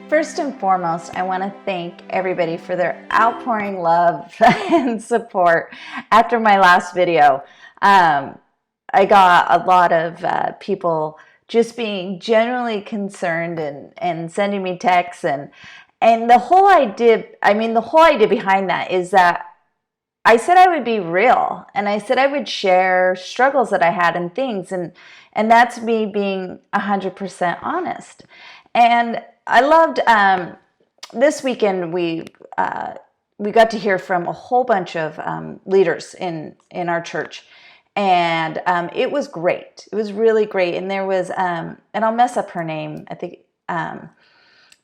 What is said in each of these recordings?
First and foremost, I want to thank everybody for their outpouring love and support after my last video. I got a lot of people just being genuinely concerned and sending me texts and the whole idea, the whole idea behind that is that I said I would be real, and I said I would share struggles that I had and things, and that's me being 100% honest. And I loved this weekend. We got to hear from a whole bunch of leaders in our church, and it was great. It was really great. And there was and I'll mess up her name, I think,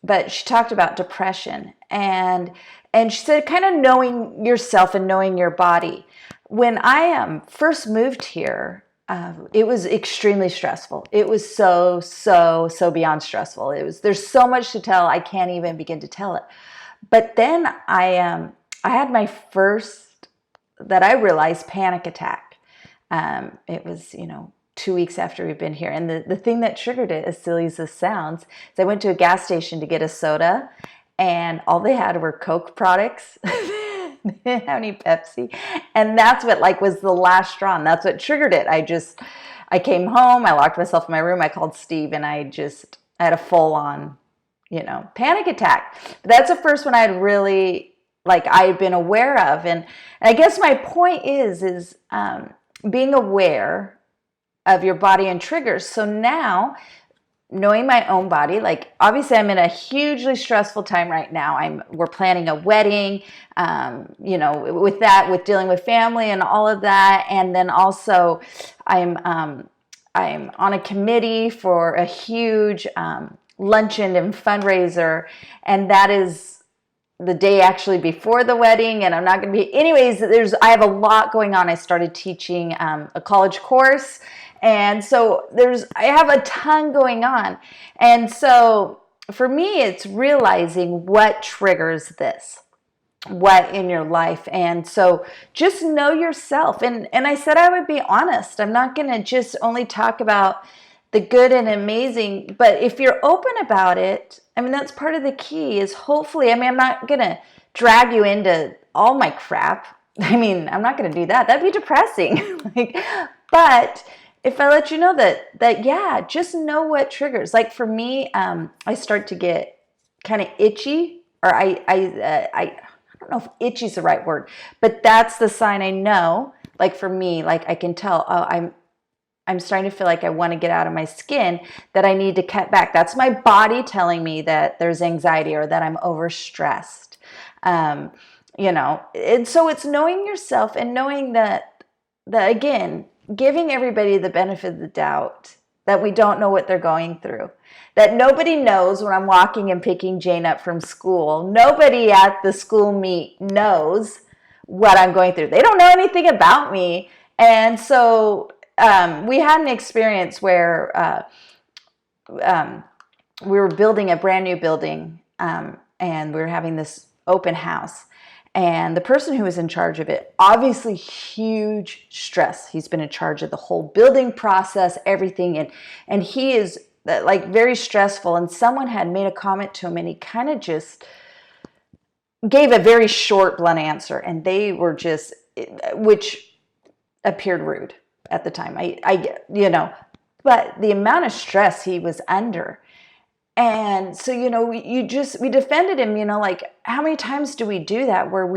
but she talked about depression, and she said kind of knowing yourself and knowing your body. When I first moved here, it was extremely stressful. It was so beyond stressful. There's so much to tell. I can't even begin to tell it. But then I had my first, that I realized, panic attack. It was, 2 weeks after we've been here. And the thing that triggered it, as silly as this sounds, is I went to a gas station to get a soda, and all they had were Coke products. They didn't have any Pepsi. And that's what was the last straw. And that's what triggered it. I came home, I locked myself in my room, I called Steve, and I had a full on, panic attack. But that's the first one I'd really, I'd been aware of. And I guess my point is being aware of your body and triggers. So now, knowing my own body, obviously I'm in a hugely stressful time right now. We're planning a wedding, with dealing with family and all of that. And then also I'm on a committee for a huge luncheon and fundraiser. And that is the day actually before the wedding. And I'm not going to be, anyways, I have a lot going on. I started teaching a college course. And so I have a ton going on. And so for me, it's realizing what triggers this, what in your life. And so just know yourself. And I said I would be honest. I'm not going to just only talk about the good and amazing, but if you're open about it, that's part of the key is hopefully, I'm not going to drag you into all my crap. I'm not going to do that. That'd be depressing. But if I let you know that yeah, just know what triggers. For me, I start to get kind of itchy, or I don't know if itchy is the right word, but that's the sign I know. For me, I can tell, I'm starting to feel like I want to get out of my skin, that I need to cut back. That's my body telling me that there's anxiety or that I'm overstressed. And so it's knowing yourself and knowing that again, giving everybody the benefit of the doubt, that we don't know what they're going through, that nobody knows when I'm walking and picking Jane up from school. Nobody at the school meet knows what I'm going through. They don't know anything about me. And so we had an experience where we were building a brand new building, and we were having this open house. And the person who was in charge of it, obviously huge stress. He's been in charge of the whole building process, everything. And he is very stressful. And someone had made a comment to him, and he kind of just gave a very short, blunt answer. And they were just, which appeared rude at the time. But the amount of stress he was under. And so, we defended him, how many times do we do that where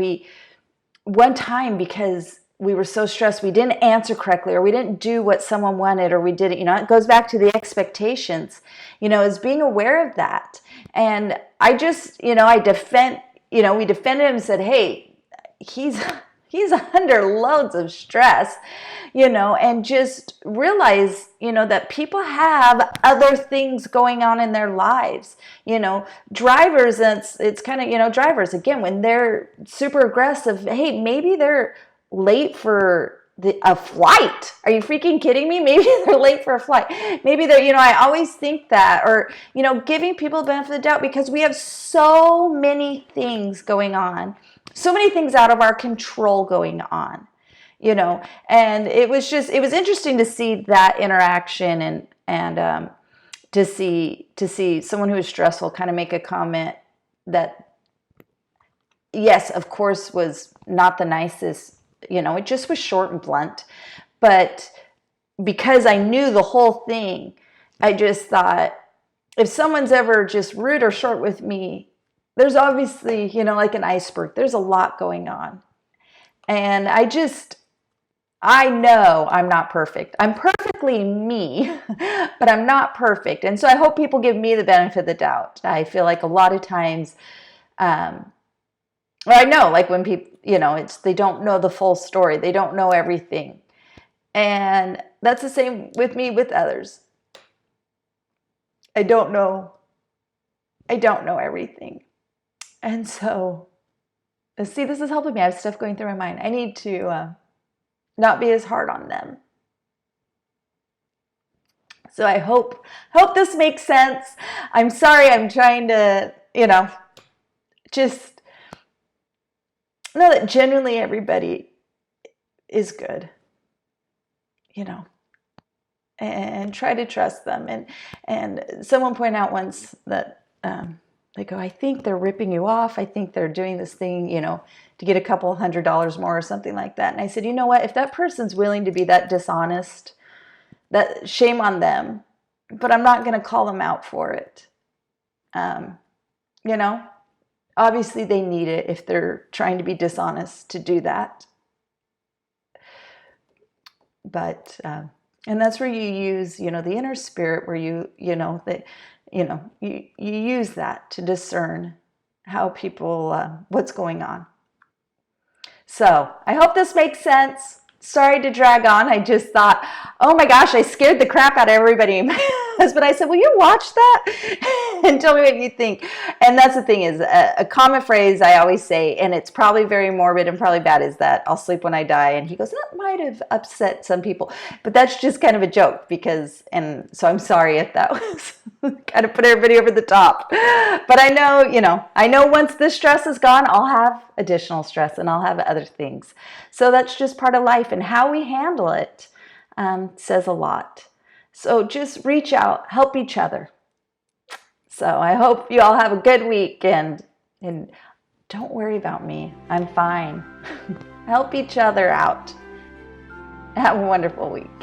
one time because we were so stressed, we didn't answer correctly, or we didn't do what someone wanted, or we did it, it goes back to the expectations, is being aware of that. And I just, we defended him and said, hey, he's under loads of stress, and just realize, that people have other things going on in their lives. Drivers, it's kind of, drivers, again, when they're super aggressive, hey, maybe they're late for a flight. Are you freaking kidding me? Maybe they're late for a flight. Maybe they're, I always think that, or, giving people the benefit of the doubt, because we have so many things going on. So many things out of our control going on, and it was interesting to see that interaction and to see someone who is stressful kind of make a comment that, yes, of course, was not the nicest. It just was short and blunt. But because I knew the whole thing, I just thought, if someone's ever just rude or short with me, there's obviously, like an iceberg, there's a lot going on. And I know I'm not perfect. I'm perfectly me, but I'm not perfect. And so I hope people give me the benefit of the doubt. I feel like a lot of times, well, I know, like when people, they don't know the full story. They don't know everything. And that's the same with me with others. I don't know everything. And so, see, this is helping me. I have stuff going through my mind. I need to not be as hard on them. So I hope this makes sense. I'm sorry. I'm trying to, just know that genuinely everybody is good, and try to trust them. And someone pointed out once that they go, I think they're ripping you off. I think they're doing this thing, to get a couple $100 more or something like that. And I said, you know what? If that person's willing to be that dishonest, that shame on them, but I'm not going to call them out for it. Obviously they need it if they're trying to be dishonest to do that. But, and that's where you use, the inner spirit, where you use that to discern how people, what's going on. So I hope this makes sense. Sorry to drag on. I just thought, oh my gosh, I scared the crap out of everybody. My husband, I said, will you watch that and tell me what you think? And that's the thing, is a common phrase I always say, and it's probably very morbid and probably bad, is that I'll sleep when I die. And he goes, that might have upset some people, but that's just kind of a joke, and so I'm sorry if that was kind of put everybody over the top. But I know once this stress is gone, I'll have additional stress and I'll have other things. So that's just part of life, and how we handle it says a lot. So just reach out, help each other. So I hope you all have a good week, and don't worry about me. I'm fine. Help each other out. Have a wonderful week.